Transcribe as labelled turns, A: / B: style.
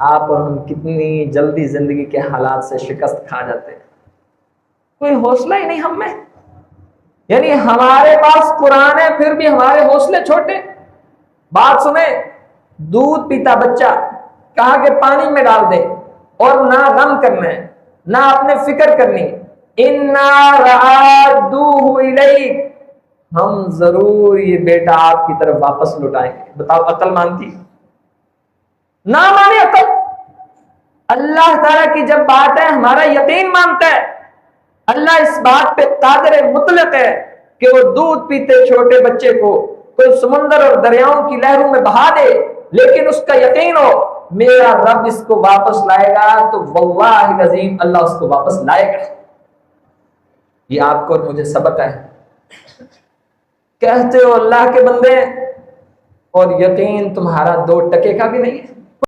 A: आप और हम कितनी जल्दी जिंदगी के हालात से शिकस्त खा जाते हैं, कोई हौसला ही नहीं हम में। यानी हमारे पास कुरान है फिर भी हमारे हौसले छोटे। बात सुने, दूध पीता बच्चा कहा कि पानी में डाल दे और ना गम करना है ना अपने फिक्र करनी, इन्ना रादूहु इलैक, हम जरूर ये बेटा आपकी तरफ वापस लौटाएंगे। बताओ अकल मानती? ना माने अकल। अल्लाह ताला की जब बात है हमारा यकीन मानता है। अल्लाह इस बात पे कादिर मुतलक है कि वो दूध पीते छोटे बच्चे को कोई समुंदर और दरियाओं की लहरों में बहा दे, लेकिन उसका यकीन हो मेरा रब इसको वापस लाएगा, तो वल्लाहि अज़ीम अल्लाह उसको वापस लाएगा। ये आपको और मुझे सबक है। कहते हो अल्लाह के बंदे और यकीन तुम्हारा 2 टके का भी नहीं है।